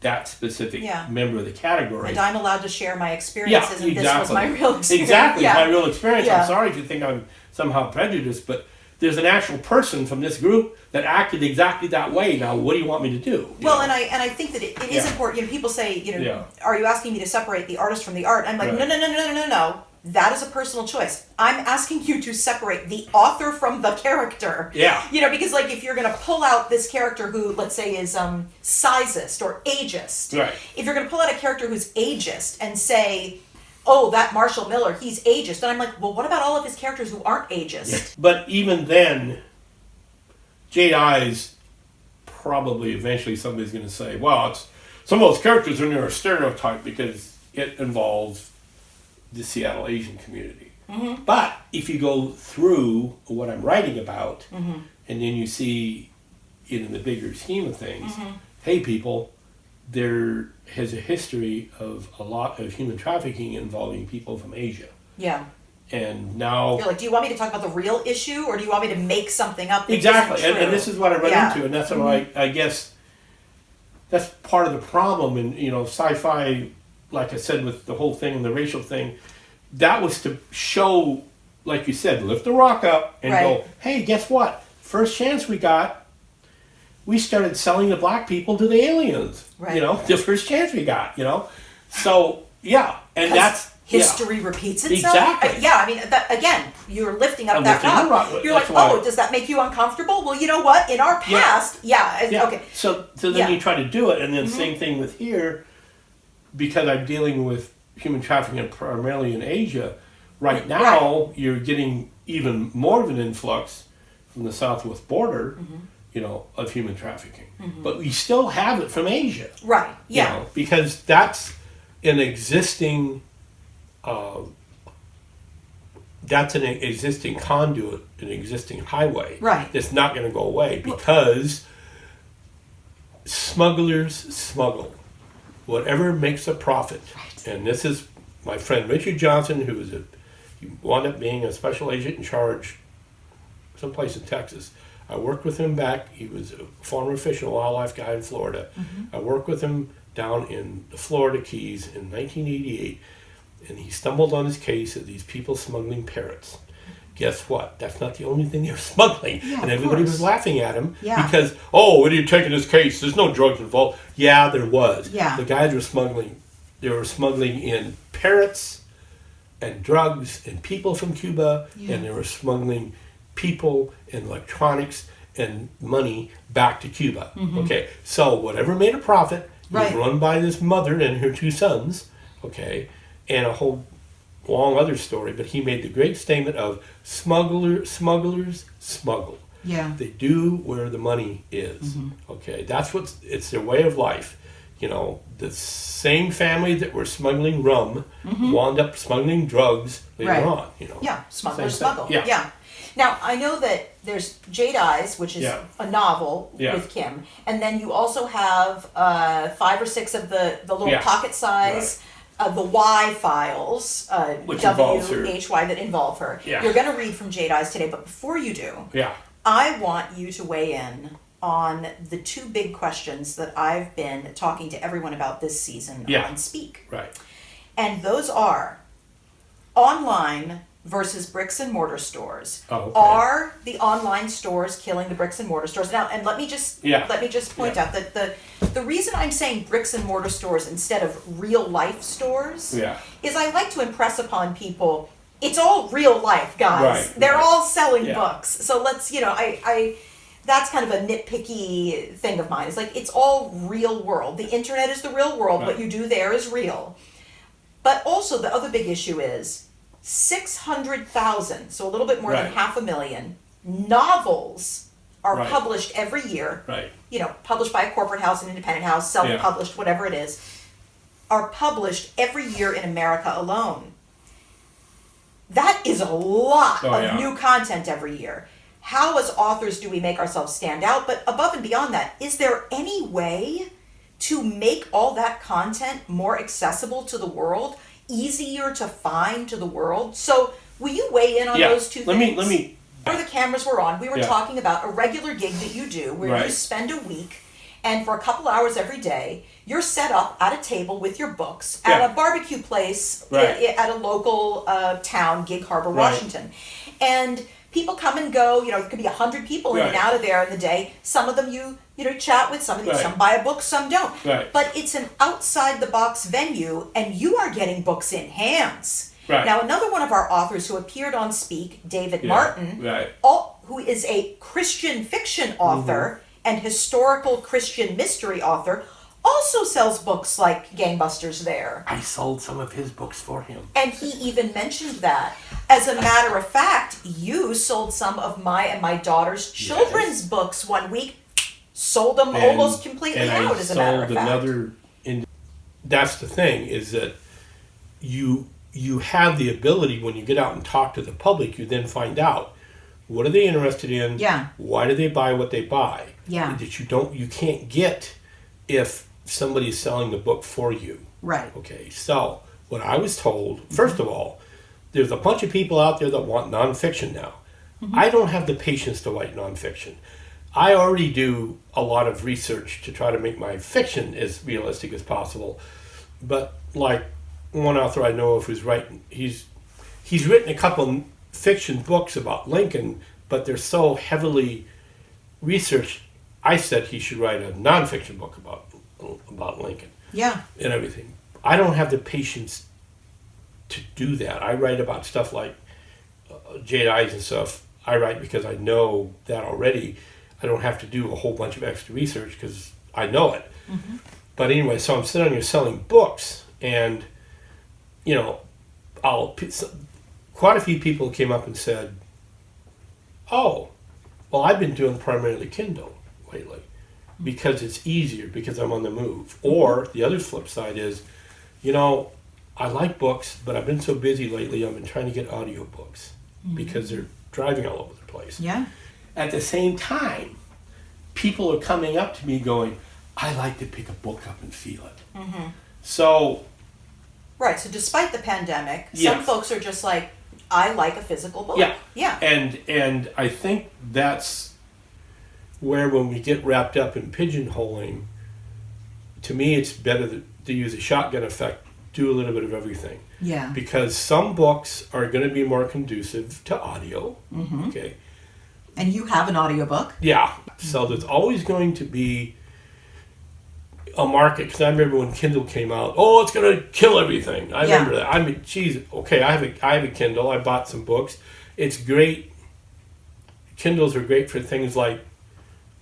that specific member of the category. And I'm allowed to share my experiences, and this was my real experience. Exactly, my real experience. I'm sorry if you think I'm somehow prejudiced, but there's an actual person from this group that acted exactly that way. Now, what do you want me to do? Well, and I think that it is important. People say, are you asking me to separate the artist from the art? I'm like, no. that is a personal choice. I'm asking you to separate the author from the character. Yeah. Because like if you're going to pull out this character who, let's say, is sizist or ageist. Right. If you're going to pull out a character who's ageist and say, oh, that Marshall Miller, he's ageist. And I'm like, well, what about all of his characters who aren't ageist? Yeah. But even then, Jade Eyes, probably eventually somebody's going to say, well, it's some of those characters are near a stereotype because it involves the Seattle Asian community. Mm-hmm. But if you go through what I'm writing about, mm-hmm. and then you see it in the bigger scheme of things, mm-hmm. hey people, there has a history of a lot of human trafficking involving people from Asia. Yeah. And now... You're like, do you want me to talk about the real issue, or do you want me to make something up that exactly, isn't true? And this is what I run into, and that's what mm-hmm. I guess that's part of the problem. And, sci-fi, like I said, with the whole thing and the racial thing, that was to show, like you said, lift the rock up and go, hey, guess what? First chance we got, we started selling the black people to the aliens. Right. The first chance we got, So, yeah. And that's... History repeats itself. Exactly. That, again, you're lifting up that rock. You're like, does that make you uncomfortable? Well, you know what? In our past, okay. So then you try to do it, and then mm-hmm. same thing with here, because I'm dealing with human trafficking primarily in Asia. Right now, you're getting even more of an influx from the southwest border, mm-hmm. Of human trafficking. Mm-hmm. But we still have it from Asia. Right. Yeah. Because that's an existing. That's an existing conduit, an existing highway. Right. That's not going to go away because smugglers smuggle whatever makes a profit. Right. And this is my friend Richard Johnson, he wound up being a special agent in charge someplace in Texas. I worked with him back. He was a former fish and wildlife guy in Florida. Mm-hmm. I worked with him down in the Florida Keys in 1988. And he stumbled on his case of these people smuggling parrots. Guess what? That's not the only thing they were smuggling. Yeah, and everybody was laughing at him because, what are you taking this case? There's no drugs involved. Yeah, there was. Yeah. The guys were smuggling. They were smuggling in parrots and drugs and people from Cuba. Yeah. And they were smuggling people and electronics and money back to Cuba. Mm-hmm. Okay, so whatever made a profit was run by this mother and her two sons. Okay. And a whole long other story, but he made the great statement of smugglers smuggle. Yeah. They do where the money is. Mm-hmm. Okay, it's their way of life. The same family that were smuggling rum mm-hmm. wound up smuggling drugs later on. Yeah, smugglers smuggle. Yeah. Now, I know that there's Jade Eyes, which is a novel with Kim, and then you also have 5 or 6 of the little pocket size. Right. The Y files, WHY, that involve her. Yeah. You're going to read from Jade Eyes today, but before you do, I want you to weigh in on the 2 big questions that I've been talking to everyone about this season on Speak. Right. And those are online versus bricks and mortar stores. Oh, okay. Are the online stores killing the bricks and mortar stores? Now, and let me just point out that the reason I'm saying bricks and mortar stores instead of real life stores is I like to impress upon people it's all real life, guys. Right, They're all selling books. So let's, I that's kind of a nitpicky thing of mine. It's like it's all real world. The internet is the real world. What you do there is real. But also the other big issue is 600,000, so a little bit more than 500,000 novels are published every year. Right. Published by a corporate house, an independent house, self-published, whatever it is, are published every year in America alone. That is a lot of new content every year. How as authors do we make ourselves stand out? But above and beyond that, is there any way to make all that content more accessible to the world? Easier to find to the world? So will you weigh in on those 2 things? Let me. Before the cameras were on, we were talking about a regular gig that you do where you spend a week and for a couple hours every day, you're set up at a table with your books at a barbecue place at a local town, Gig Harbor, Washington. And people come and go, it could be 100 people in and out of there in the day. Some of them you chat with, some of them some buy a book, some don't. Right. But it's an outside the box venue and you are getting books in hands. Right. Now, another one of our authors who appeared on Speak, David Martin, right. who is a Christian fiction author and historical Christian mystery author, also sells books like gangbusters there. I sold some of his books for him. And he even mentioned that. As a matter of fact, you sold some of my and my daughter's children's books one week, sold them almost completely out, as a matter of fact. That's the thing, is that you have the ability, when you get out and talk to the public, you then find out, what are they interested in? Yeah. Why do they buy what they buy? Yeah. That you can't get if somebody's selling the book for you. Right. Okay, so what I was told, first of all, there's a bunch of people out there that want nonfiction now. I don't have the patience to write nonfiction. I already do a lot of research to try to make my fiction as realistic as possible. But like one author I know of who's writing, he's written a couple fiction books about Lincoln, but they're so heavily researched. I said he should write a nonfiction book about Lincoln. Yeah. And everything. I don't have the patience to do that. I write about stuff like Jade Eyes and stuff. I write because I know that already. I don't have to do a whole bunch of extra research because I know it. Mm-hmm. But anyway, so I'm sitting here selling books, and quite a few people came up and said, "Oh, well, I've been doing primarily Kindle lately because it's easier because I'm on the move." Or the other flip side is, I like books, but I've been so busy lately, I've been trying to get audiobooks because they're driving all over the place. Yeah. At the same time, people are coming up to me going, "I like to pick a book up and feel it." Mm-hmm. So... Right, so despite the pandemic, yes. some folks are just like, I like a physical book. Yeah. Yeah. And I think that's where, when we get wrapped up in pigeonholing, to me it's better to use a shotgun effect, do a little bit of everything. Yeah. Because some books are going to be more conducive to audio. Mm-hmm. Okay. And you have an audiobook? Yeah. So there's always going to be a market, because I remember when Kindle came out, it's going to kill everything. I remember that. I mean, geez, okay, I have a Kindle. I bought some books. It's great. Kindles are great for things like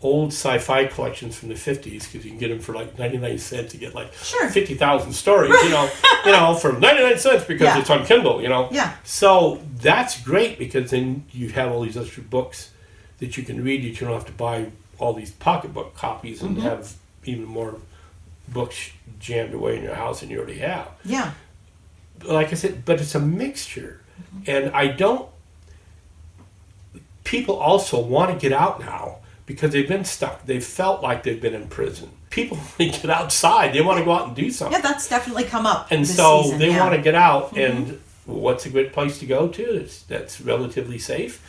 old sci-fi collections from the 50s, because you can get them for like 99 cents to get like 50,000 stories, for 99 cents because it's on Kindle, Yeah. So that's great, because then you have all these extra books that you can read, that you don't have to buy all these pocketbook copies and have even more books jammed away in your house than you already have. Yeah. Like I said, but it's a mixture. And people also want to get out now because they've been stuck. They've felt like they've been in prison. People want to get outside. They want to go out and do something. Yeah, that's definitely come up and this so season, they want to get out. And what's a good place to go to that's relatively safe?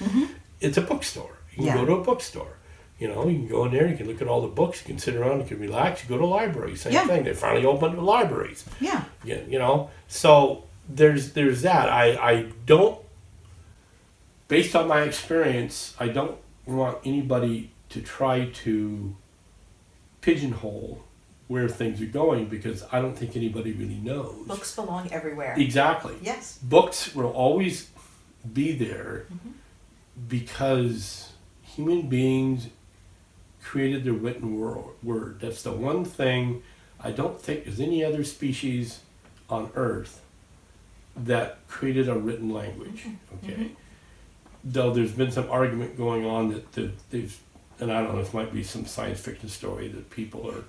It's a bookstore. You can go to a bookstore. You can go in there, you can look at all the books, you can sit around, you can relax, you go to libraries, same thing. They finally opened the libraries. Yeah. So there's that. I don't, based on my experience, I don't want anybody to try to pigeonhole where things are going, because I don't think anybody really knows. Books belong everywhere. Exactly. Yes. Books will always be there because human beings created the written word. That's the one thing I don't think there's any other species on Earth that created a written language. Okay, though there's been some argument going on that they've, and I don't know, this might be some science fiction story that people are.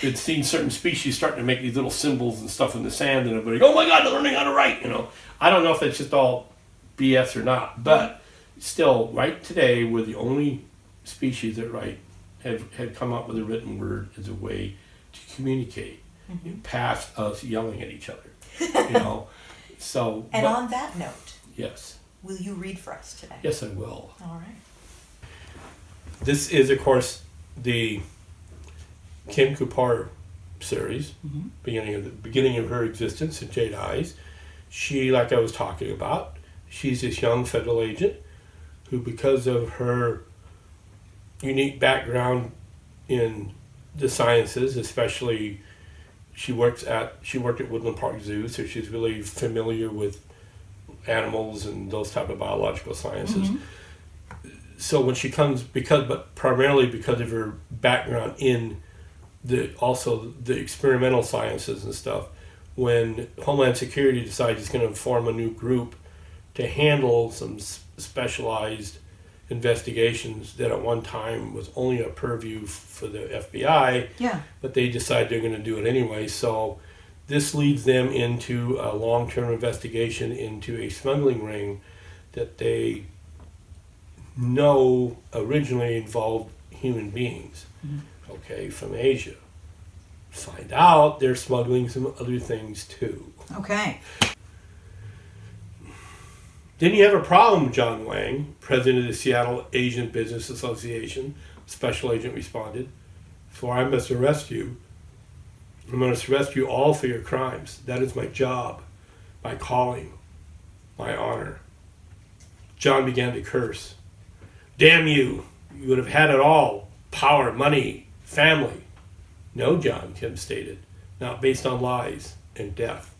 They'd seen certain species starting to make these little symbols and stuff in the sand, and everybody, oh my God, they're learning how to write. I don't know if that's just all BS or not, but still, right today, we're the only species that write have come up with a written word as a way to communicate past us yelling at each other. So. And on that note, yes. Will you read for us today? Yes, I will. All right. This is, of course, the Kim Kupar series, beginning of her existence in Jade Eyes. She, like I was talking about, she's this young federal agent who, because of her unique background in the sciences, especially she worked at Woodland Park Zoo, so she's really familiar with animals and those type of biological sciences. So when she comes, but primarily because of her background in the experimental sciences and stuff, when Homeland Security decides it's going to form a new group to handle some specialized investigations that at one time was only a purview for the FBI, but they decide they're going to do it anyway. So this leads them into a long-term investigation into a smuggling ring that they know originally involved human beings, from Asia. Find out they're smuggling some other things too. Okay. Then you have a problem, John Wang, president of the Seattle Asian Business Association. Special agent responded, "For I must arrest you. I must arrest you all for your crimes. That is my job, my calling, my honor." John began to curse. "Damn you! You would have had it all. Power, money, family." "No, John," Kim stated, "not based on lies and death."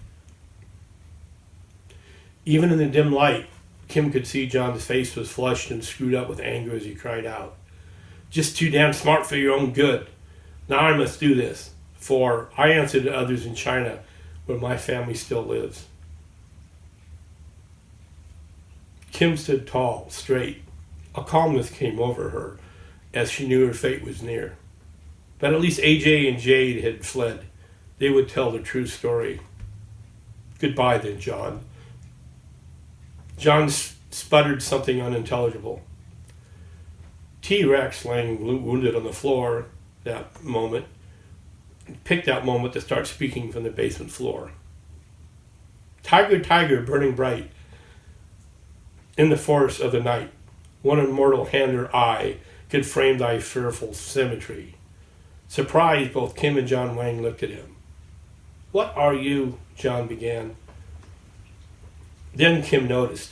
Even in the dim light, Kim could see John's face was flushed and screwed up with anger as he cried out, "Just too damn smart for your own good. Now I must do this, for I answer to others in China where my family still lives." Kim stood tall, straight. A calmness came over her as she knew her fate was near. But at least AJ and Jade had fled. They would tell the true story. "Goodbye then, John." John sputtered something unintelligible. T-Rex, laying wounded on the floor that moment, picked that moment to start speaking from the basement floor. "Tiger, tiger, burning bright in the forest of the night, one immortal hand or eye could frame thy fearful symmetry." Surprised, both Kim and John Wang looked at him. "What are you?" John began. Then Kim noticed.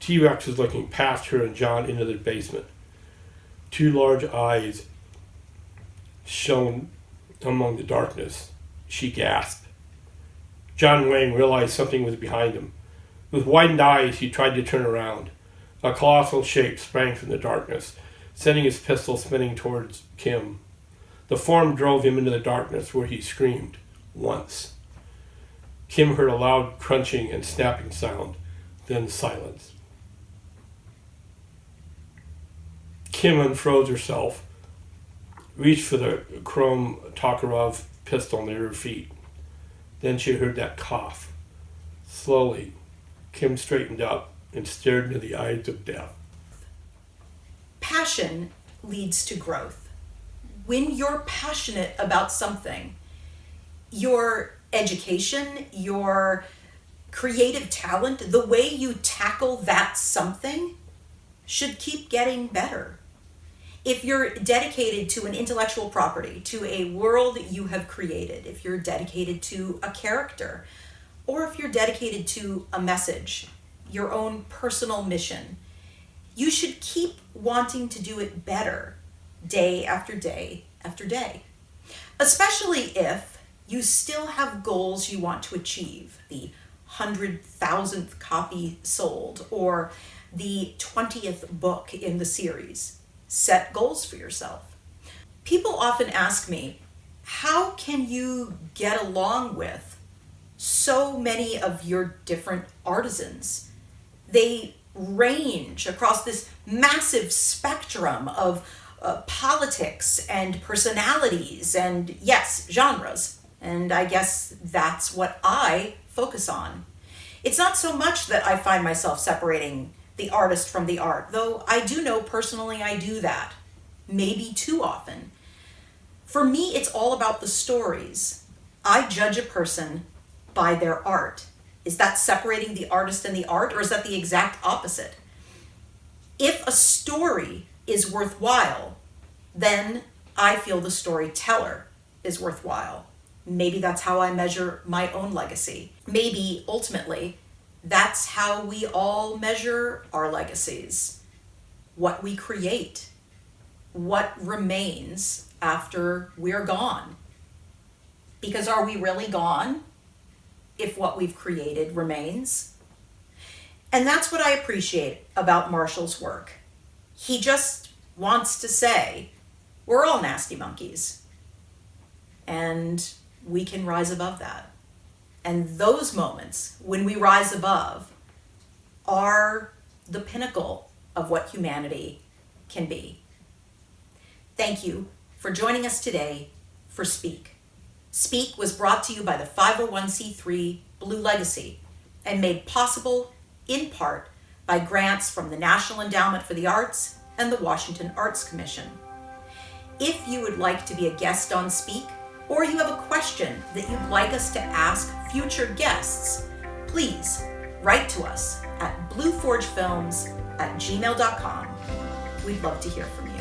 T-Rex was looking past her and John into the basement. Two large eyes shone among the darkness. She gasped. John Wang realized something was behind him. With widened eyes, he tried to turn around. A colossal shape sprang from the darkness, sending his pistol spinning towards Kim. The form drove him into the darkness, where he screamed once. Kim heard a loud crunching and snapping sound, then silence. Kim unfroze herself, reached for the chrome Tokarev pistol near her feet. Then she heard that cough. Slowly, Kim straightened up and stared into the eyes of death. Passion leads to growth. When you're passionate about something, your education, your creative talent, the way you tackle that something should keep getting better. If you're dedicated to an intellectual property, to a world you have created, if you're dedicated to a character, or if you're dedicated to a message, your own personal mission, you should keep wanting to do it better day after day after day. Especially if you still have goals you want to achieve, the 100,000th copy sold, or the 20th book in the series. Set goals for yourself. People often ask me, how can you get along with so many of your different artisans? They range across this massive spectrum of politics and personalities and, yes, genres. And I guess that's what I focus on. It's not so much that I find myself separating the artist from the art, though I do know personally I do that, maybe too often. For me, it's all about the stories. I judge a person by their art. Is that separating the artist and the art, or is that the exact opposite? If a story is worthwhile, then I feel the storyteller is worthwhile. Maybe that's how I measure my own legacy. Maybe, ultimately, that's how we all measure our legacies. What we create. What remains after we're gone. Because are we really gone if what we've created remains? And that's what I appreciate about Marshall's work. He just wants to say, we're all nasty monkeys. And we can rise above that. And those moments when we rise above are the pinnacle of what humanity can be. Thank you for joining us today for Speak. Speak was brought to you by the 501c3 Blue Legacy and made possible in part by grants from the National Endowment for the Arts and the Washington Arts Commission. If you would like to be a guest on Speak, or you have a question that you'd like us to ask future guests, please write to us at blueforgefilms@gmail.com. We'd love to hear from you.